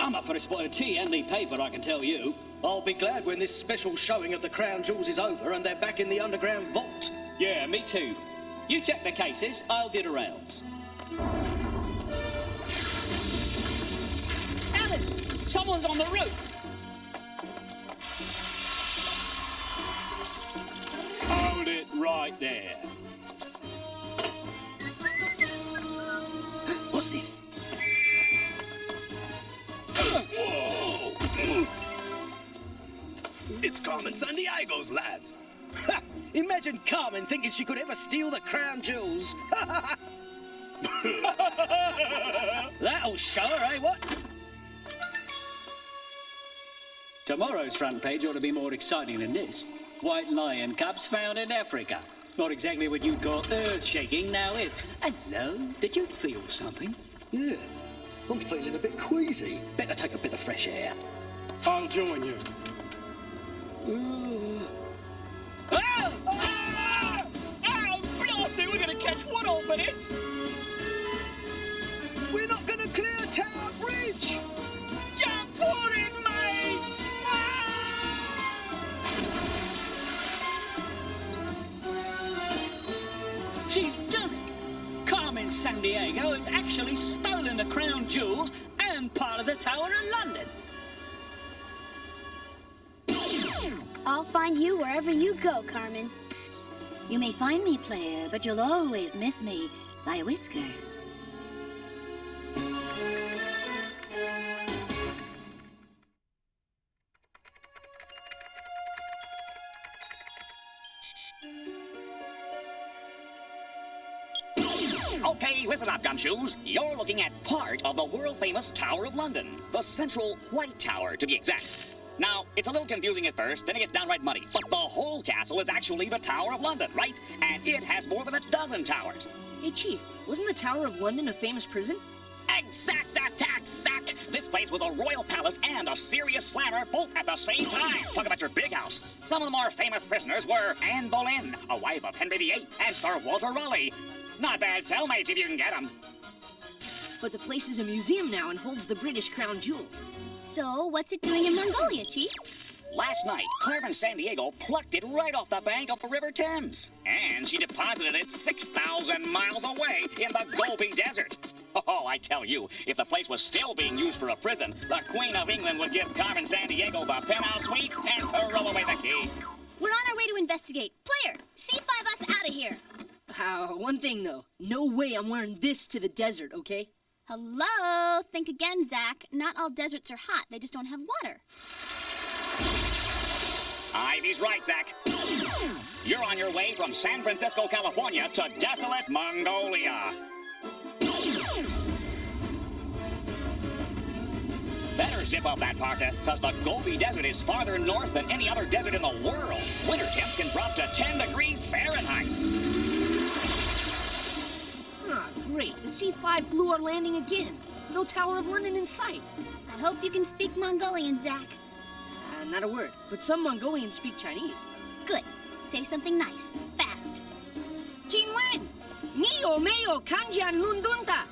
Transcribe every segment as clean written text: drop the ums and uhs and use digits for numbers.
I'm up for a spot of tea and me paper, I can tell you. I'll be glad when this special showing of the Crown Jewels is over and they're back in the underground vault. Yeah, me too. You check the cases, I'll do the rounds. Alan! Someone's on the roof! Hold it right there. What's this? Whoa! It's Carmen Sandiego's lads. Ha! Imagine Carmen thinking she could ever steal the Crown Jewels. That'll show her, eh, what? Tomorrow's front page ought to be more exciting than this. White lion cubs found in Africa. Not exactly what you'd call earth-shaking, now is. Hello? Did you feel something? Yeah, I'm feeling a bit queasy. Better take a bit of fresh air. I'll join you. Oh! Ah! Oh, blasted! We're gonna catch Woodall for this! We're not gonna clear Tower Bridge! Jump for it, mate! She's done it! Carmen Sandiego has actually stolen the Crown Jewels and part of the Tower of London. I'll find you wherever you go, Carmen. You may find me, player, but you'll always miss me by Whisker. Okay, listen up, Gumshoes. You're looking at part of the world-famous Tower of London. The central White Tower, to be exact. Now, it's a little confusing at first, then it gets downright muddy. But the whole castle is actually the Tower of London, right? And it has more than a dozen towers. Hey, Chief, wasn't the Tower of London a famous prison? Exact attack, Zack! This place was a royal palace and a serious slammer both at the same time. Talk about your big house. Some of the more famous prisoners were Anne Boleyn, a wife of Henry VIII, and Sir Walter Raleigh. Not bad cellmates if you can get them. But the place is a museum now and holds the British Crown Jewels. So, what's it doing in Mongolia, Chief? Last night, Carmen Sandiego plucked it right off the bank of the River Thames. And she deposited it 6,000 miles away in the Gobi Desert. Oh, I tell you, if the place was still being used for a prison, the Queen of England would give Carmen Sandiego the penthouse suite and throw away the key. We're on our way to investigate. Player, C5 us out of here. One thing, though. No way I'm wearing this to the desert, okay? Hello? Think again, Zack. Not all deserts are hot. They just don't have water. Ivy's right, Zack. You're on your way from San Francisco, California to desolate Mongolia. Better zip up that parka, because the Gobi Desert is farther north than any other desert in the world. Winter temps can drop to 10 degrees Fahrenheit. Ah, great. The C5 blew our landing again. No Tower of London in sight. I hope you can speak Mongolian, Zack. Not a word, but some Mongolians speak Chinese. Good. Say something nice. Fast. Jinwen! Nio meo kanjian lundunta!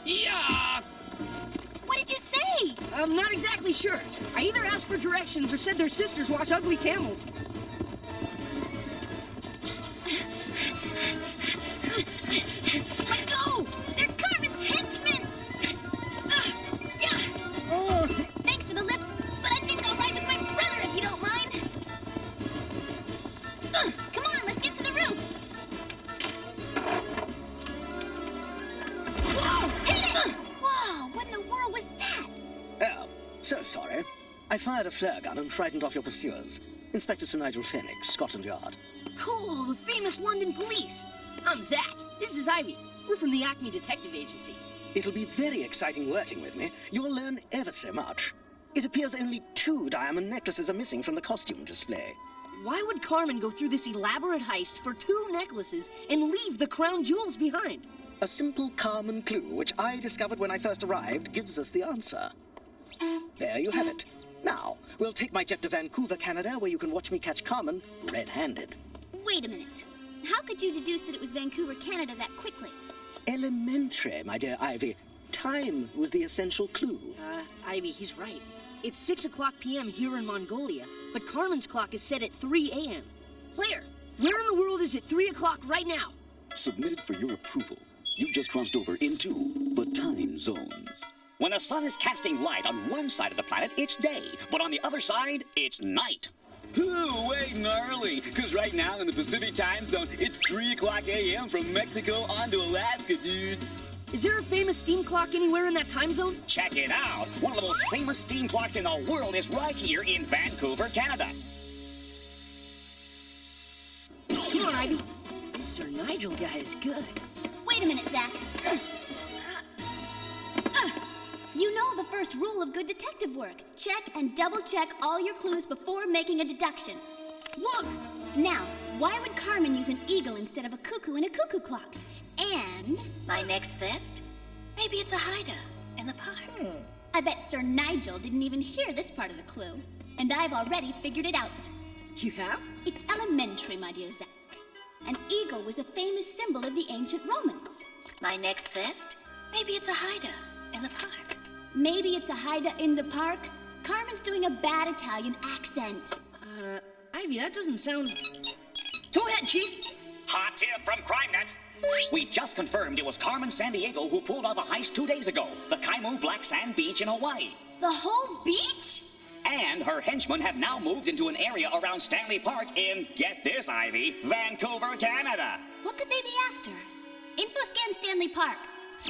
Yeah! What did you say? I'm not exactly sure. I either asked for directions or said their sisters watch ugly camels. Let go! They're Carmen's henchmen! Thanks for the lift, but I think I'll ride with my brother if you don't mind. Come on, let's get to the roof. Whoa! Hit it! Whoa, what in the world was that? Oh, so sorry. I fired a flare gun and frightened off your pursuers. Inspector Sir Nigel Fenwick, Scotland Yard. Cool, the famous London police. I'm Zack. This is Ivy. We're from the Acme Detective Agency. It'll be very exciting working with me. You'll learn ever so much. It appears only 2 diamond necklaces are missing from the costume display. Why would Carmen go through this elaborate heist for 2 necklaces and leave the crown jewels behind? A simple Carmen clue, which I discovered when I first arrived, gives us the answer. There you have it. Now, we'll take my jet to Vancouver, Canada, where you can watch me catch Carmen red-handed. Wait a minute. How could you deduce that it was Vancouver, Canada that quickly? Elementary, my dear Ivy. time was the essential clue. Ivy, he's right. It's 6 o'clock p.m. here in Mongolia, but Carmen's clock is set at 3 a.m. Player, where in the world is it 3 o'clock right now? Submitted for your approval. You've just crossed over into the time zones. When the sun is casting light on one side of the planet, it's day, but on the other side, it's night. Ooh, waiting early, because right now in the Pacific time zone, it's 3 o'clock a.m. from Mexico on to Alaska, dudes. Is there a famous steam clock anywhere in that time zone? Check it out. One of the most famous steam clocks in the world is right here in Vancouver, Canada. Come on, Ivy. This Sir Nigel guy is good. Wait a minute, Zack. You know the first rule of good detective work. Check and double-check all your clues before making a deduction. Look! Now, why would Carmen use an eagle instead of a cuckoo in a cuckoo clock? And... My next theft? Maybe it's a hideout in the park. I bet Sir Nigel didn't even hear this part of the clue. And I've already figured it out. You have? It's elementary, my dear Zack. An eagle was a famous symbol of the ancient Romans. My next theft? Maybe it's a hideout in the park. Maybe it's a hideout in the park? Carmen's doing a bad Italian accent. Ivy, that doesn't sound... Go ahead, Chief. Hot tip from CrimeNet. We just confirmed it was Carmen Sandiego who pulled off a heist 2 days ago. The Kaimu Black Sand Beach in Hawaii. The whole beach? And her henchmen have now moved into an area around Stanley Park in, get this, Ivy, Vancouver, Canada. What could they be after? Infoscan Stanley Park.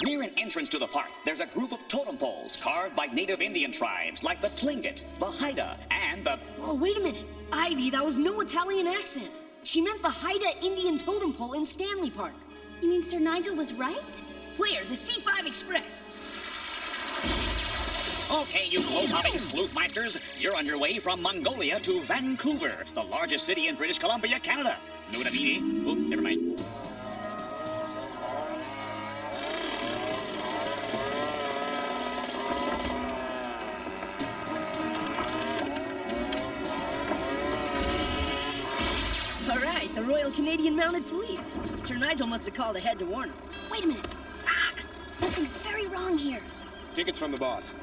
Near an entrance to the park, there's a group of totem poles carved by native Indian tribes like the Tlingit, the Haida, and the... Oh, wait a minute. Ivy, that was no Italian accent. She meant the Haida Indian totem pole in Stanley Park. You mean Sir Nigel was right? Player, the C5 Express. Okay, you globe-hopping sleuthmeisters, you're on your way from Mongolia to Vancouver, the largest city in British Columbia, Canada. Know what I mean? Oh, never mind. All right, the Royal Canadian Mounted Police. Sir Nigel must have called ahead to warn him. Wait a minute. Something's very wrong here. Tickets from the boss.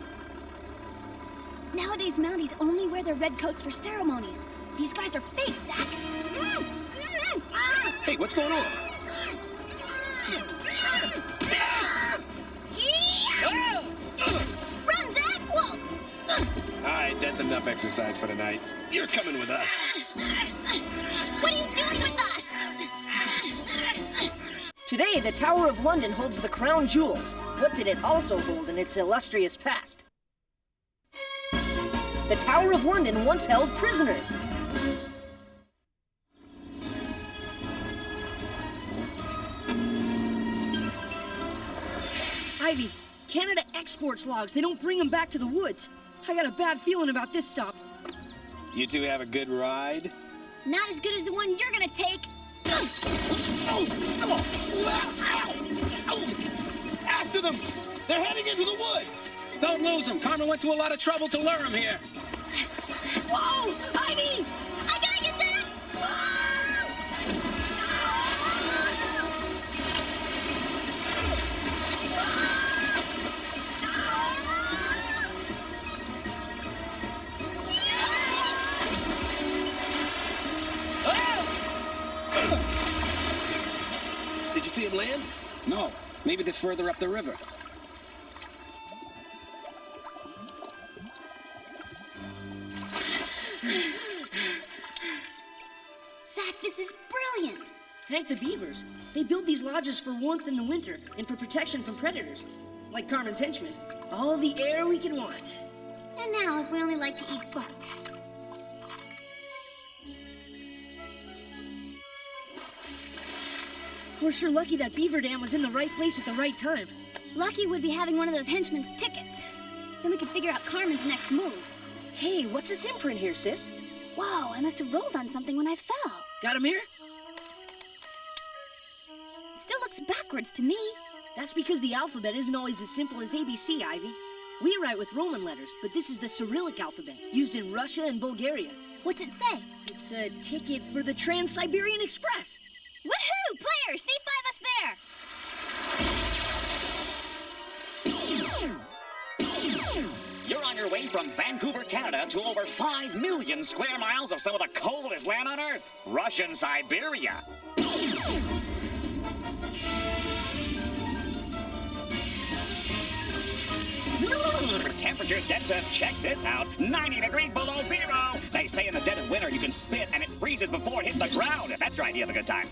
Nowadays, Mounties only wear their red coats for ceremonies. These guys are fake, Zack. Hey, what's going on? Run, Zack! Whoa! All right, that's enough exercise for tonight. You're coming with us. What are you doing with us? Today, the Tower of London holds the crown jewels. What did it also hold in its illustrious past? The Tower of London once held prisoners. Ivy, Canada exports logs. They don't bring them back to the woods. I got a bad feeling about this stop. You two have a good ride? Not as good as the one you're gonna take. After them! They're heading into the woods! Don't lose them. Carmen went to a lot of trouble to lure him here. Whoa! Ivy! I got you, Zack! Did you see him land? No, maybe they're further up the river. Zack, this is brilliant. Thank the beavers. They build these lodges for warmth in the winter and for protection from predators. Like Carmen's Henchman. All the air we can want. And now, if we only like to eat bark. We're sure lucky that Beaver Dam was in the right place at the right time. Lucky would be having one of those henchman's tickets. Then we could figure out Carmen's next move. Hey, what's this imprint here, sis? Whoa, I must have rolled on something when I fell. Got a mirror? Still looks backwards to me. That's because the alphabet isn't always as simple as ABC, Ivy. We write with Roman letters, but this is the Cyrillic alphabet, used in Russia and Bulgaria. What's it say? It's a ticket for the Trans-Siberian Express. Woohoo! Player, C5 us there! You're on your way from Vancouver, Canada to over 5 million square miles of some of the coldest land on Earth, Russian Siberia. Temperatures get to, check this out, 90 degrees below zero. They say in the dead of winter you can spit and it freezes before it hits the ground. If that's right, you have a good time.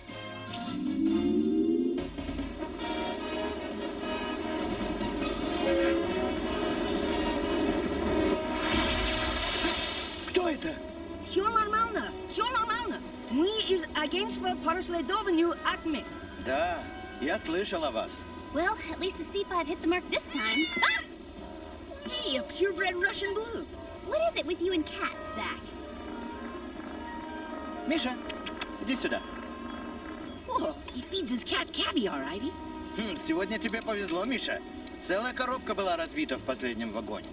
Кто это? Все нормально, все нормально. Мы из агентства по расследованию АКМЕ. Да, я слышал о вас. Well, at least the C5 hit the mark this time. Ah! Hey, a purebred Russian blue. What is it with you and cats, Zack? Миша, иди сюда. Whoa, he feeds his cat caviar, Ivy. Сегодня тебе повезло, Миша. Целая коробка была разбита в последнем вагоне.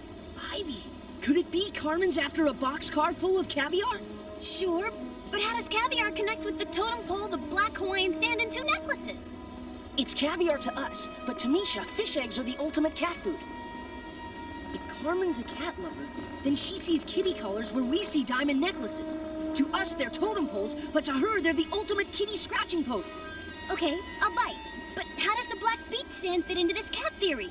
Ivy, could it be Carmen's after a boxcar full of caviar? Sure, but how does caviar connect with the totem pole, the black Hawaiian sand, and 2 necklaces? It's caviar to us, but to Misha, fish eggs are the ultimate cat food. If Carmen's a cat lover, then she sees kitty collars where we see diamond necklaces. To us, they're totem poles, but to her, they're the ultimate kitty scratching posts. Okay, I'll bite. But how does the black beach sand fit into this cat theory?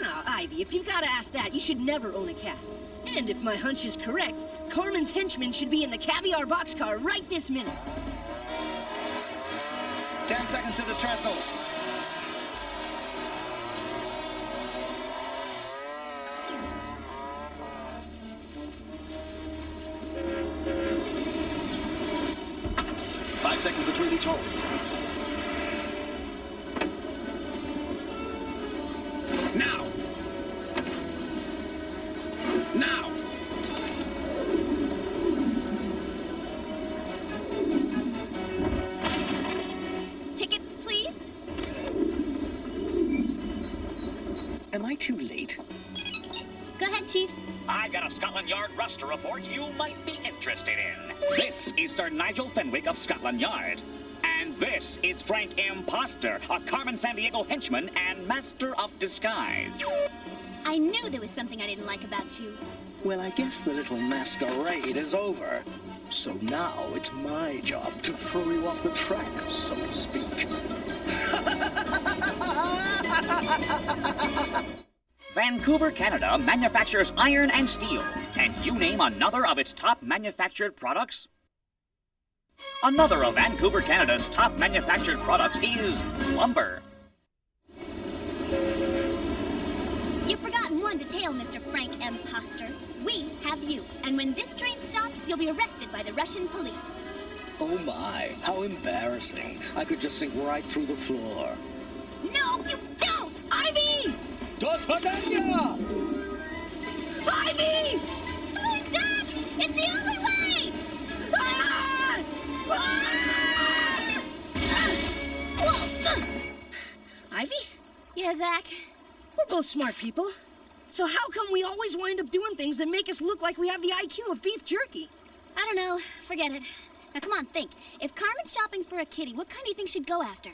Now, Ivy, if you've got to ask that, you should never own a cat. And if my hunch is correct, Carmen's henchman should be in the caviar boxcar right this minute. 10 seconds to the trestle. Seconds between each hole. Now! Now! Tickets, please? Am I too late? Go ahead, Chief. I've got a Scotland Yard rust to report you might be interested in. This is Sir Nigel Fenwick of Scotland Yard. And this is Frank Imposter, a Carmen Sandiego henchman and master of disguise. I knew there was something I didn't like about you. Well, I guess the little masquerade is over. So now it's my job to throw you off the track, so to speak. Vancouver, Canada manufactures iron and steel. Can you name another of its top manufactured products? Another of Vancouver, Canada's top manufactured products is lumber. You've forgotten one detail, Mr. Frank Imposter. We have you, and when this train stops, you'll be arrested by the Russian police. Oh my, how embarrassing. I could just sink right through the floor. No, you don't! Ivy! До свидания! Ivy! Swing, Zack! It's the only way! Ah! Ah! Whoa! Ivy? Yeah, Zack? We're both smart people. So how come we always wind up doing things that make us look like we have the IQ of beef jerky? I don't know. Forget it. Now, come on, think. If Carmen's shopping for a kitty, what kind do you think she'd go after?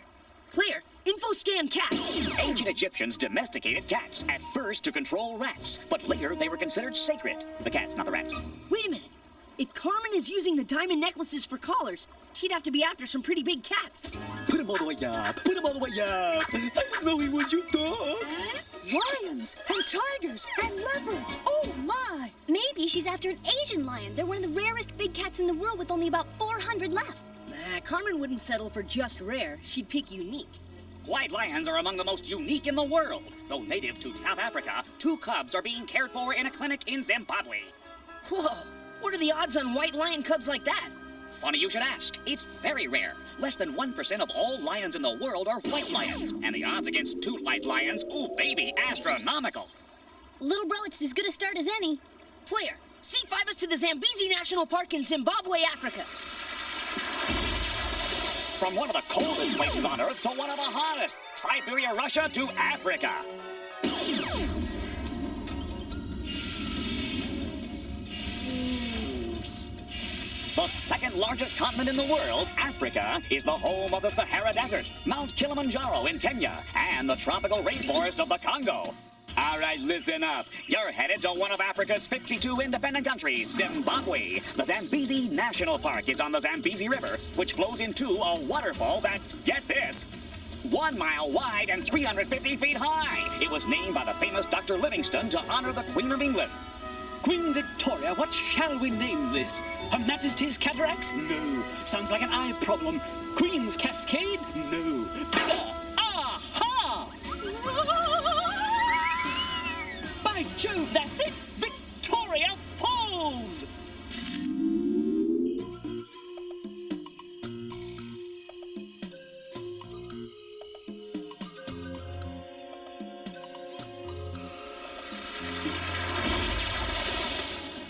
Clear. Info scan cats. Ancient Egyptians domesticated cats, at first to control rats, but later they were considered sacred. The cats, not the rats. Wait a minute. If Carmen is using the diamond necklaces for collars, she'd have to be after some pretty big cats. Put him all the way up. Put him all the way up. I didn't know he was your dog. Lions and tigers and leopards. Oh, my. Maybe she's after an Asian lion. They're one of the rarest big cats in the world with only about 400 left. Nah, Carmen wouldn't settle for just rare. She'd pick unique. White lions are among the most unique in the world. Though native to South Africa, 2 cubs are being cared for in a clinic in Zimbabwe. Whoa, what are the odds on white lion cubs like that? Funny you should ask. It's very rare. Less than 1% of all lions in the world are white lions. And the odds against 2 white lions, ooh, baby, astronomical. Little bro, it's as good a start as any. Player, C5 us to the Zambezi National Park in Zimbabwe, Africa. From one of the coldest places on Earth to one of the hottest, Siberia, Russia to Africa. The second largest continent in the world, Africa, is the home of the Sahara Desert, Mount Kilimanjaro in Kenya, and the tropical rainforest of the Congo. All right, listen up. You're headed to one of Africa's 52 independent countries, Zimbabwe. The Zambezi National Park is on the Zambezi River, which flows into a waterfall that's, get this, 1 mile wide and 350 feet high. It was named by the famous Dr. Livingstone to honor the Queen of England. Queen Victoria, what shall we name this? Her Majesty's Cataracts? No. Sounds like an eye problem. Queen's Cascade? No. Bigger. Aha! By Jove, that's it! Victoria Falls!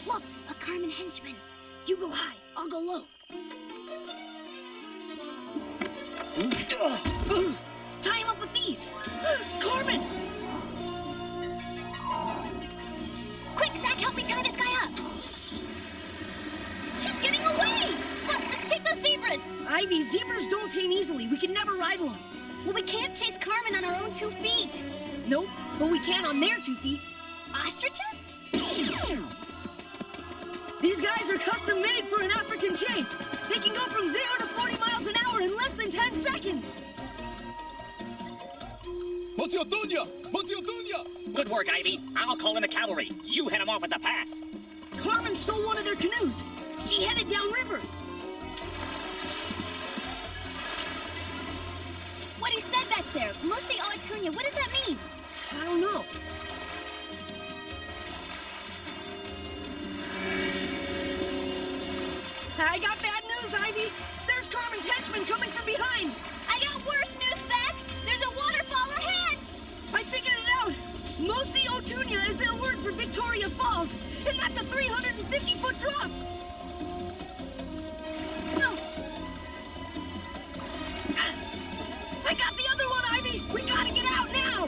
Look, a Carmen Henchman. You go high. I'll go low. Tie him up with these. Carmen! Quick, Zack, help me tie this guy up. She's getting away. Look, let's take those zebras. Ivy, zebras don't tame easily. We can never ride one. Well, we can't chase Carmen on our own 2 feet. Nope, but we can on their 2 feet. Ostriches? These guys are custom made for an African chase. They can go from 0 to 40 miles an hour in less than 10 seconds. Monsieur Dunya! Monsieur Dunya! Good work, Ivy. I'll call in the cavalry. You head them off at the pass. Carmen stole one of their canoes. She headed downriver. What he said back there, Mosi Oatunya, what does that mean? I don't know. I got bad news, Ivy. There's Carmen's henchmen coming from behind. I got worse news, Zack. There's a waterfall ahead. I figured it out. Mosi Oatunya is their word for Victoria Falls, and that's a 350-foot drop. No. I got the other one, Ivy. We gotta get out now.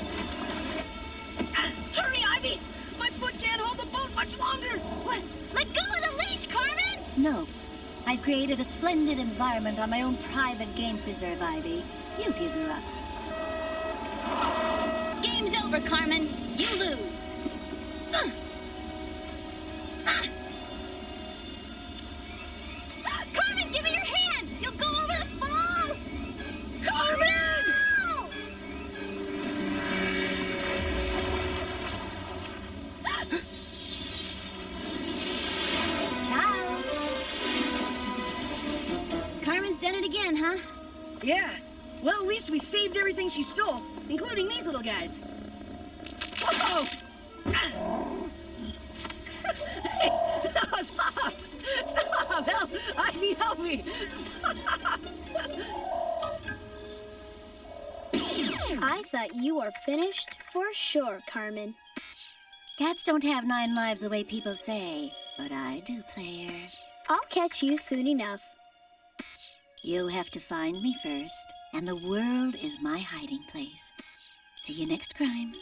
Hurry, Ivy. My foot can't hold the boat much longer. What? Let go of the leash, Carmen. No. I've created a splendid environment on my own private game preserve, Ivy. You give her up. Game's over, Carmen. You lose. Carmen, give me your hand. You'll go over the falls. Carmen! No! Ciao. Carmen's done it again, huh? Yeah. Well, at least we saved everything she stole, including these little guys. Whoa! Hey, no, stop! Stop! Help! Ivy, help me! Stop! I thought you were finished for sure, Carmen. Cats don't have 9 lives the way people say, but I do, player. I'll catch you soon enough. You have to find me first, and the world is my hiding place. See you next crime.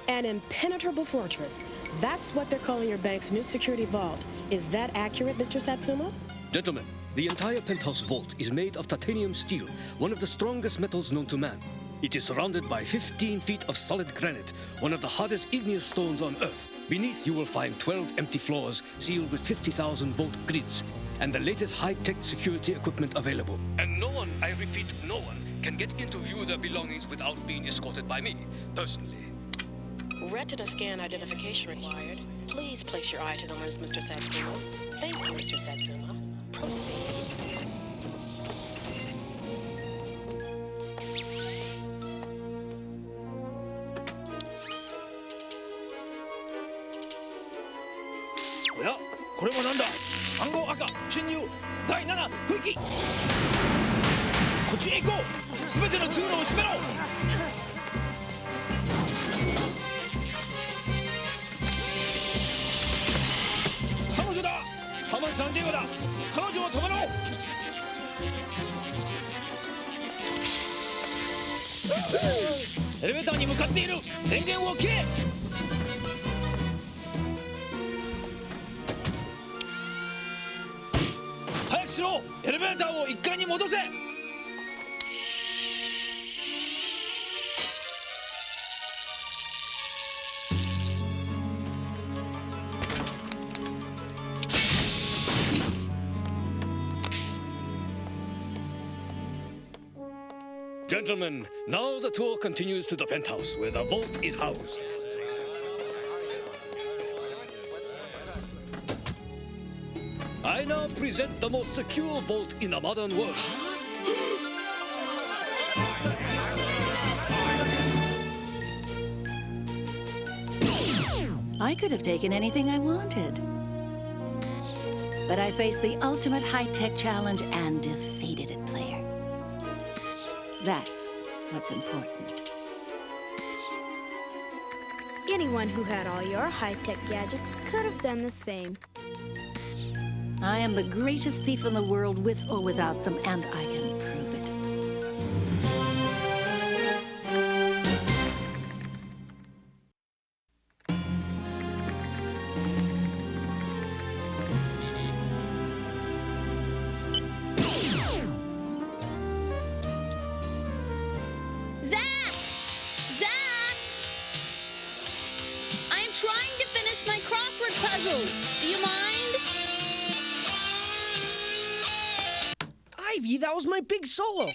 An impenetrable fortress. That's what they're calling your bank's new security vault. Is that accurate, Mr. Satsuma? Gentlemen, the entire penthouse vault is made of titanium steel, one of the strongest metals known to man. It is surrounded by 15 feet of solid granite, one of the hardest igneous stones on Earth. Beneath you will find 12 empty floors sealed with 50,000-volt grids, and the latest high-tech security equipment available. And no one, I repeat, no one, can get in to view their belongings without being escorted by me, personally. Retina scan identification required. Please place your eye to the lens, Mr. Satsuma. Thank you, Mr. Satsuma. Proceed. Well, これもなんだ暗号赤侵入第7吹きこっちへ行こう全ての通路を閉めろ彼女だカーメン・サンディエゴだ彼女を止めろエレベーターに向かっている電源を切れしろ。エレベーターを1階に戻せ。Gentlemen, now the tour continues to the penthouse where the vault is housed. I now present the most secure vault in the modern world. I could have taken anything I wanted. But I faced the ultimate high-tech challenge and defeated it, player. That's what's important. Anyone who had all your high-tech gadgets could have done the same. I am the greatest thief in the world with or without them, and I can prove it. Zack! Zack! I am trying to finish my crossword puzzle. Do you mind? Ivy, that was my big solo.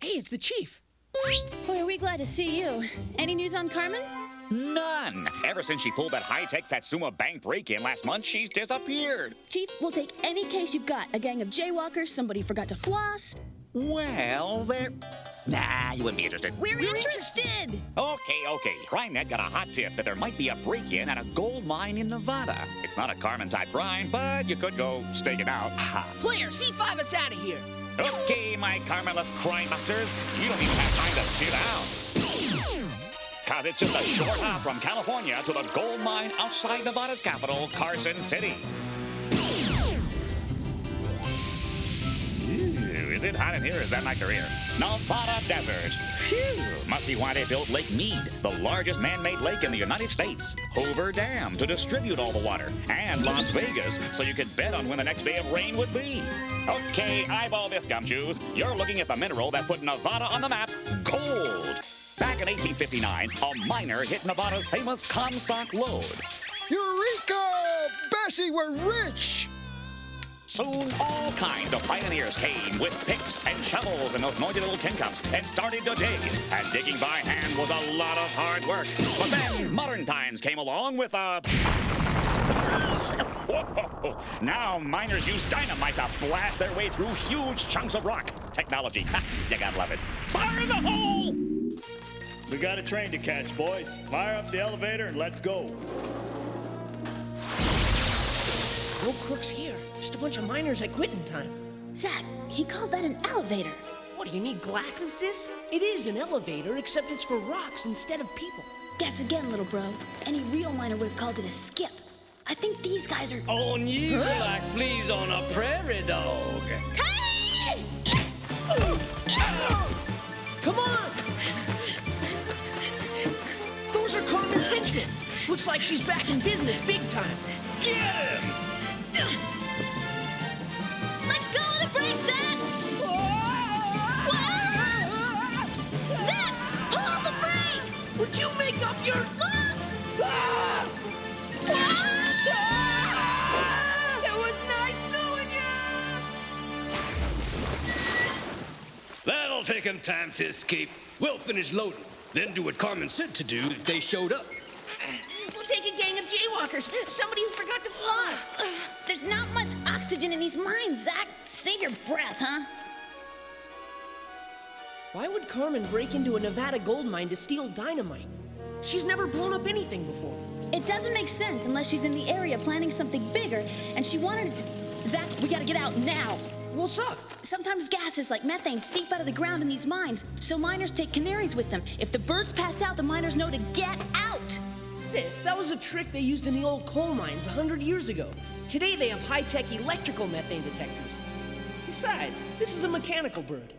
Hey, it's the chief. Boy, are we glad to see you. Any news on Carmen? None. Ever since she pulled that high-tech Satsuma bank break-in last month, she's disappeared. Chief, we'll take any case you've got. A gang of jaywalkers, somebody forgot to floss. Well, Nah, you wouldn't be interested. We're interested! Okay. CrimeNet got a hot tip that there might be a break-in at a gold mine in Nevada. It's not a Carmen-type crime, but you could go stake it out. Player, C5 us out of here. Okay, my Carmenless crime busters, you don't even have time to sit down. Cause it's just a short hop from California to the gold mine outside Nevada's capital, Carson City. Is it hot in here? Is that my career? Nevada Desert. Phew. Must be why they built Lake Mead, the largest man-made lake in the United States. Beaver Dam to distribute all the water. And Las Vegas, so you could bet on when the next day of rain would be. Okay, eyeball this, gumshoes. You're looking at the mineral that put Nevada on the map, gold. Back in 1859, a miner hit Nevada's famous Comstock lode. Eureka! Bessie, we're rich! Soon, all kinds of pioneers came with picks and shovels and those noisy little tin cups and started to dig. And digging by hand was a lot of hard work. But then modern times came along with a... Whoa. Now miners use dynamite to blast their way through huge chunks of rock. Technology, you gotta love it. Fire in the hole! We got a train to catch, boys. Fire up the elevator and let's go. No crooks here. Just a bunch of miners at quitting time. Zack, he called that an elevator. What, do you need glasses, sis? It is an elevator, except it's for rocks instead of people. Guess again, little bro. Any real miner would have called it a skip. I think these guys are... On you like fleas on a prairie dog. Hey! Come on! Those are Carmen's henchmen. Looks like she's back in business big time. Get him! Let go of the brakes, Zack! Zack, pull the brake! Would you make up your... It was nice knowing you! That'll take them time to escape. We'll finish loading, then do what Carmen said to do if they showed up. We'll take a gang of jaywalkers. Somebody who forgot to floss. There's not much oxygen in these mines, Zack. Save your breath, huh? Why would Carmen break into a Nevada gold mine to steal dynamite? She's never blown up anything before. It doesn't make sense unless she's in the area planning something bigger, and she wanted it to... Zack, we gotta get out now. What's up? Sometimes gases like methane seep out of the ground in these mines, so miners take canaries with them. If the birds pass out, the miners know to get out. Sis, that was a trick they used in the old coal mines 100 years ago. Today they have high-tech electrical methane detectors. Besides, this is a mechanical bird.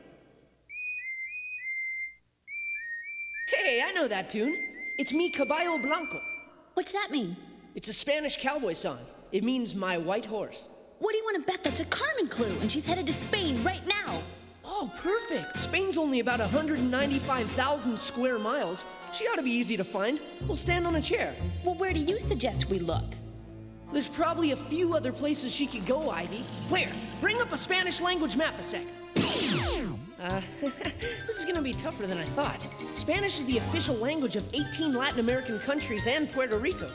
Hey, I know that tune. It's Mi Caballo Blanco. What's that mean? It's a Spanish cowboy song. It means my white horse. What do you want to bet that's a Carmen clue, and she's headed to Spain right now. Oh, perfect. Spain's only about 195,000 square miles. She ought to be easy to find. We'll stand on a chair. Well, where do you suggest we look? There's probably a few other places she could go, Ivy. Player, bring up a Spanish language map a sec. This is gonna be tougher than I thought. Spanish is the official language of 18 Latin American countries and Puerto Rico.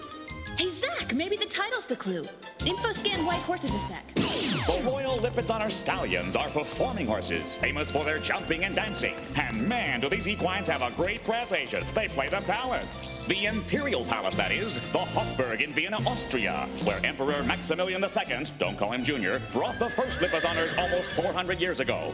Hey, Zack, maybe the title's the clue. Info scan white horses a sec. The Royal Lipids on our stallions are performing horses, famous for their jumping and dancing. And man, do these equines have a great press agent. They play the palace. The Imperial Palace, that is, the Hofburg in Vienna, Austria, where Emperor Maximilian II, don't call him Junior, brought the first Lipizzaners almost 400 years ago.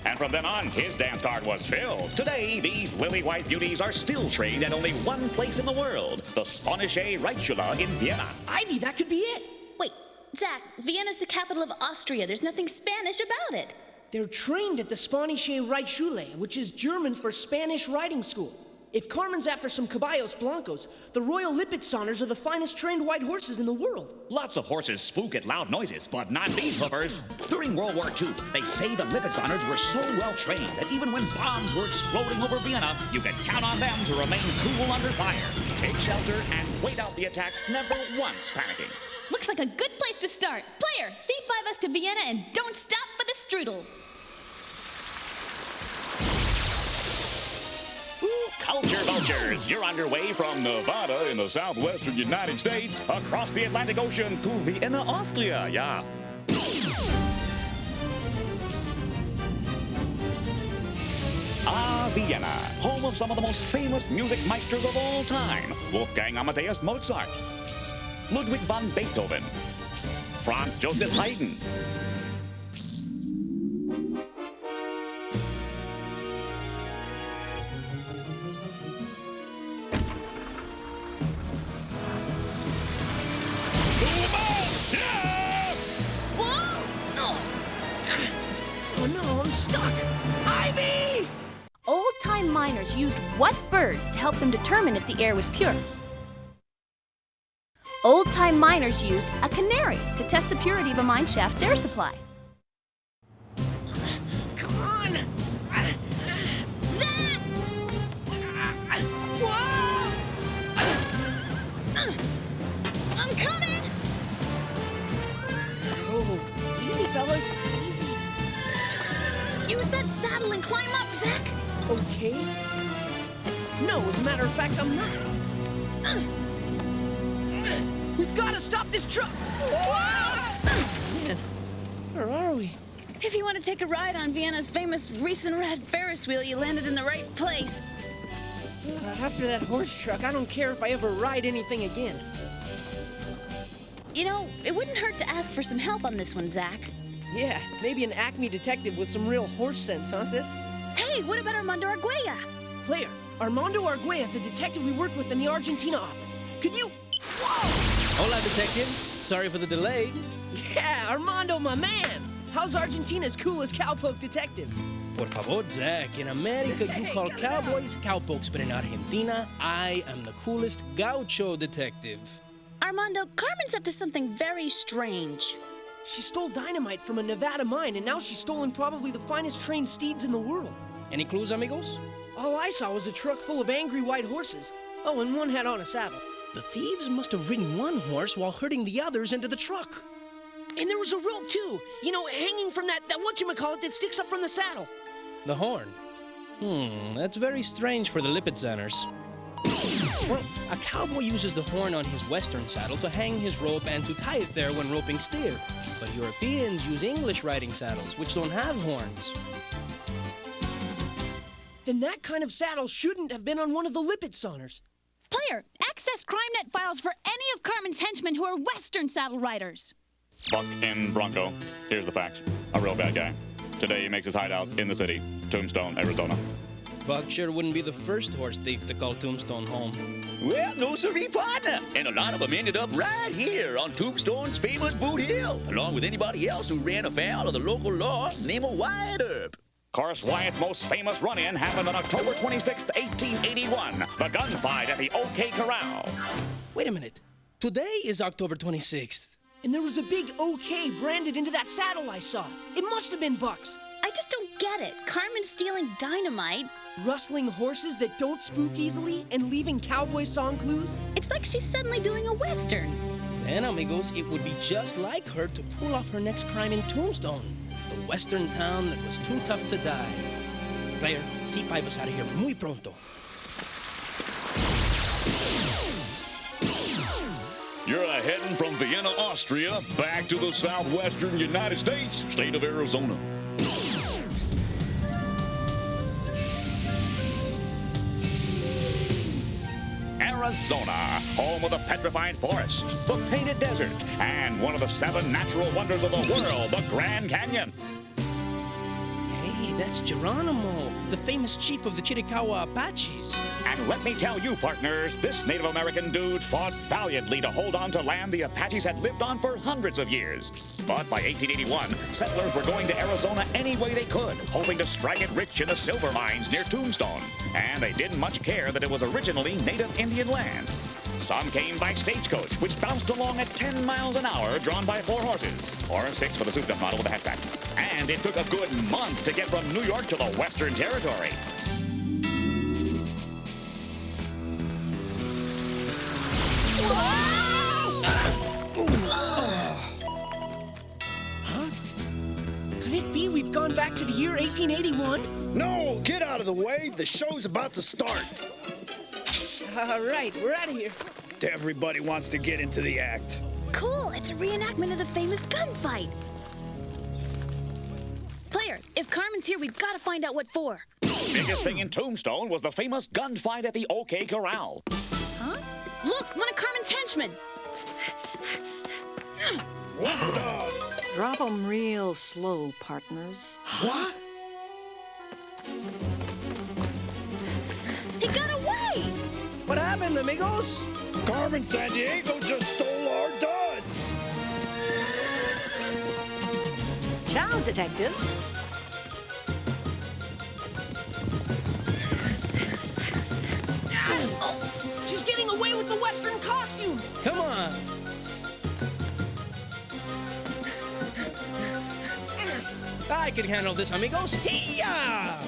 And from then on, his dance card was filled. Today, these lily-white beauties are still trained at only one place in the world, the Spanische Reitschule in Vienna. Ivy, that could be it. Wait, Zack, Vienna's the capital of Austria. There's nothing Spanish about it. They're trained at the Spanische Reitschule, which is German for Spanish riding school. If Carmen's after some caballos blancos, the Royal Lipizzaners are the finest trained white horses in the world. Lots of horses spook at loud noises, but not these hoofers. During World War II, they say the Lipizzaners were so well trained that even when bombs were exploding over Vienna, you could count on them to remain cool under fire, take shelter, and wait out the attacks, never once panicking. Looks like a good place to start. Player, C5 us to Vienna and don't stop for the strudel. Culture Vultures, you're underway from Nevada in the southwestern United States, across the Atlantic Ocean to Vienna, Austria, yeah. Vienna, home of some of the most famous music meisters of all time. Wolfgang Amadeus Mozart, Ludwig van Beethoven, Franz Joseph Haydn, Old-time miners used what bird to help them determine if the air was pure? Old-time miners used a canary to test the purity of a mine shaft's air supply. Come on! Zack! I'm coming! Oh, easy, fellas, easy. Use that saddle and climb up, Zack. Okay. No, as a matter of fact, I'm not. We've got to stop this truck! Man, where are we? If you want to take a ride on Vienna's famous recent red Ferris wheel, you landed in the right place. After that horse truck, I don't care if I ever ride anything again. You know, it wouldn't hurt to ask for some help on this one, Zack. Yeah, maybe an Acme detective with some real horse sense, huh, sis? Hey, what about Armando Arguella? Player, Armando Arguella is a detective we worked with in the Argentina office. Could you... Whoa! Hola, detectives. Sorry for the delay. Yeah, Armando, my man! How's Argentina's coolest cowpoke detective? Por favor, Zack. In America, you call cowboys cowpokes, but in Argentina, I am the coolest gaucho detective. Armando, Carmen's up to something very strange. She stole dynamite from a Nevada mine, and now she's stolen probably the finest trained steeds in the world. Any clues, amigos? All I saw was a truck full of angry white horses. Oh, and one had on a saddle. The thieves must have ridden one horse while herding the others into the truck. And there was a rope, too. You know, hanging from that whatchamacallit that sticks up from the saddle. The horn. That's very strange for the Lipizzaners. Well, a cowboy uses the horn on his western saddle to hang his rope and to tie it there when roping steer. But Europeans use English riding saddles, which don't have horns. Then that kind of saddle shouldn't have been on one of the Lipizzaners. Player, access CrimeNet files for any of Carmen's henchmen who are Western saddle riders. Buck in Bronco. Here's the facts. A real bad guy. Today he makes his hideout in the city, Tombstone, Arizona. Buck sure wouldn't be the first horse thief to call Tombstone home. Well, no siree, partner. And a lot of them ended up right here on Tombstone's famous Boot Hill, along with anybody else who ran afoul of the local law named Wyatt Earp. Of course, Wyatt's most famous run-in happened on October 26, 1881, the gunfight at the OK Corral. Wait a minute. Today is October 26th. And there was a big OK branded into that saddle I saw. It must have been Buck's. I just don't get it. Carmen stealing dynamite. Rustling horses that don't spook easily and leaving cowboy song clues. It's like she's suddenly doing a Western. And, amigos, it would be just like her to pull off her next crime in Tombstone, the western town that was too tough to die. Player, C5 us out of here muy pronto. You're heading from Vienna, Austria, back to the southwestern United States, state of Arizona. Arizona, home of the petrified forest, the painted desert, and one of the 7 natural wonders of the world, the Grand Canyon. Hey, that's Geronimo, the famous chief of the Chiricahua Apaches. And let me tell you, partners, this Native American dude fought valiantly to hold on to land the Apaches had lived on for hundreds of years. But by 1881, settlers were going to Arizona any way they could, hoping to strike it rich in the silver mines near Tombstone. And they didn't much care that it was originally native Indian land. Some came by stagecoach, which bounced along at 10 miles an hour, drawn by 4 horses, or 6 for the souped-up model with a hatchback. And it took a good month to get from New York to the Western Territory. Could it be we've gone back to the year 1881? No, get out of the way. The show's about to start. All right, we're out of here. Everybody wants to get into the act. Cool, it's a reenactment of the famous gunfight. Player, if Carmen's here, we've got to find out what for. Biggest thing in Tombstone was the famous gunfight at the OK Corral. Huh? Look, one of Carmen's henchmen. What the? Drop 'em real slow, partners. What? He got away! What happened, amigos? Carmen Sandiego just stole our duds! Ciao, detective. She's getting away with the Western costumes! Come on! I can handle this, amigos. Hiya!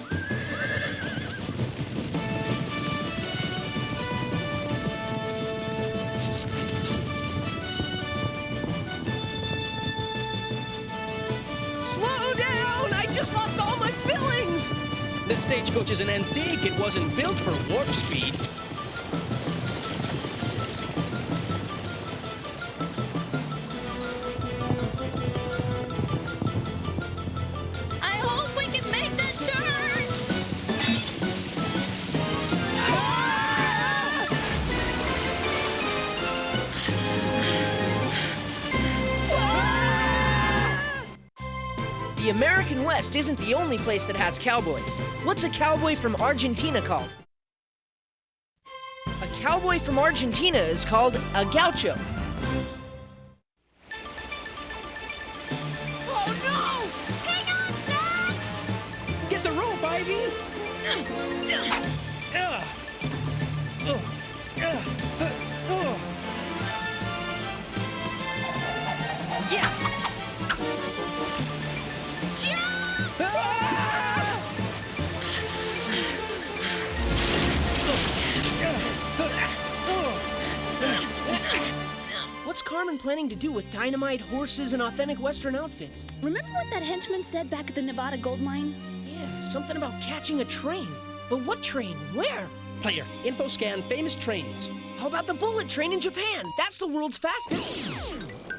Slow down! I just lost all my fillings! This stagecoach is an antique. It wasn't built for warp speed. I hope we can make that turn! The American West isn't the only place that has cowboys. What's a cowboy from Argentina called? A cowboy from Argentina is called a gaucho. Oh no! Hang on, Zack! Get the rope, Ivy! Yeah! What's Carmen planning to do with dynamite, horses, and authentic Western outfits? Remember what that henchman said back at the Nevada gold mine? Yeah, something about catching a train. But what train? Where? Player, info scan famous trains. How about the bullet train in Japan? That's the world's fastest.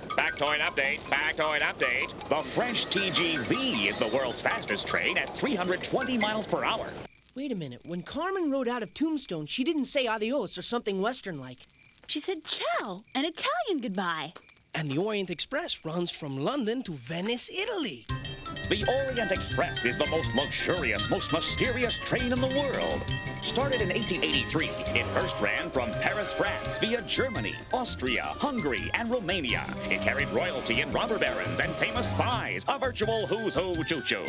Factoid update, factoid update. The French TGV is the world's fastest train at 320 miles per hour. Wait a minute. When Carmen rode out of Tombstone, she didn't say adios or something Western-like. She said ciao, an Italian goodbye. And the Orient Express runs from London to Venice, Italy. The Orient Express is the most luxurious, most mysterious train in the world. Started in 1883, it first ran from Paris, France, via Germany, Austria, Hungary, and Romania. It carried royalty and robber barons and famous spies, a virtual who's who choo-choo.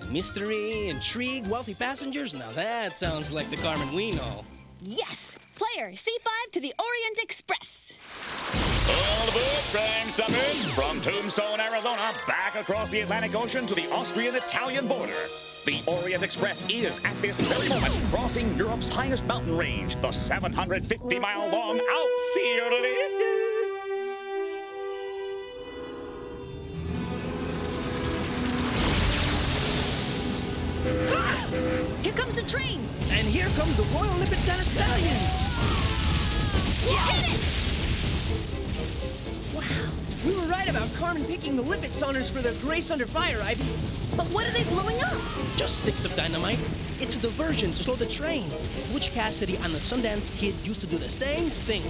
Mystery, intrigue, wealthy passengers. Now that sounds like the Carmen we know. Yes! Player, C5 to the Orient Express. All aboard, Crime Stoppers! From Tombstone, Arizona, back across the Atlantic Ocean to the Austrian-Italian border. The Orient Express is, at this very moment, crossing Europe's highest mountain range, the 750-mile-long Alps. Ah! Here comes the train! And here come the Royal Lipizzaner Stallions! Get it! We were right about Carmen picking the Lipizaners for their grace under fire, Ivy. But what are they blowing up? Just sticks of dynamite. It's a diversion to slow the train. Butch Cassidy and the Sundance Kid used to do the same thing.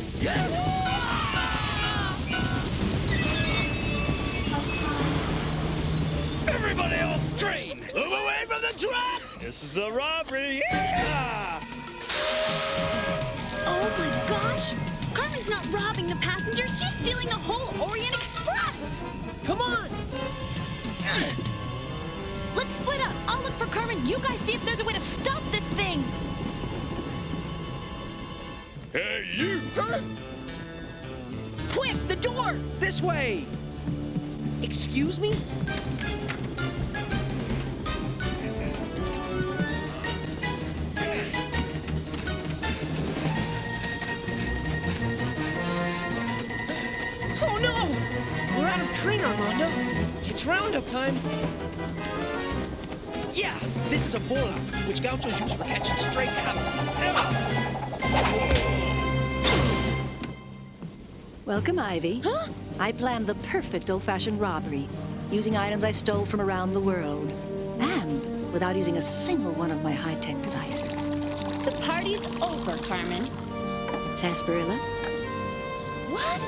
Everybody off the train! Move away from the track! This is a robbery! Yeah! Oh my gosh! Carmen's not robbing the passengers, she's stealing the whole Orient Express! Come on! Let's split up. I'll look for Carmen. You guys see if there's a way to stop this thing. Hey, you! Quick, the door! This way! Excuse me? Oh no! We're out of train, Armando. It's roundup time. Yeah, this is a bola, which gauchos use for catching stray cattle. Welcome, Ivy. Huh? I planned the perfect old-fashioned robbery, using items I stole from around the world, and without using a single one of my high-tech devices. The party's over, Carmen. Sarsaparilla? What?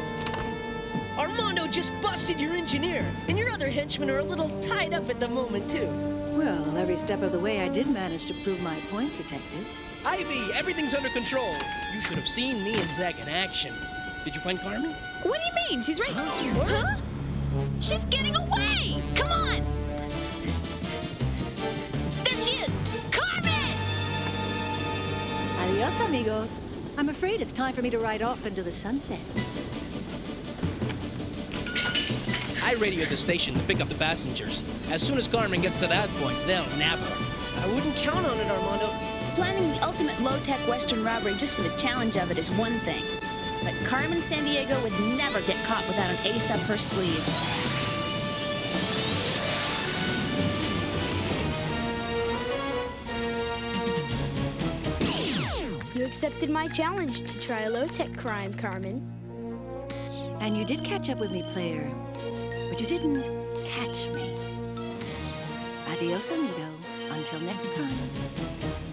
Armando just busted your engineer, and your other henchmen are a little tied up at the moment, too. Well, every step of the way I did manage to prove my point, detectives. Ivy, everything's under control. You should have seen me and Zack in action. Did you find Carmen? What do you mean? She's right... Huh? She's getting away! Come on! There she is! Carmen! Adios, amigos. I'm afraid it's time for me to ride off into the sunset. I radioed the station to pick up the passengers. As soon as Carmen gets to that point, they'll nab her. I wouldn't count on it, Armando. Planning the ultimate low-tech Western robbery just for the challenge of it is one thing. But Carmen Sandiego would never get caught without an ace up her sleeve. You accepted my challenge to try a low-tech crime, Carmen. And you did catch up with me, player. But you didn't catch me. Adios, amigo. Until next crime.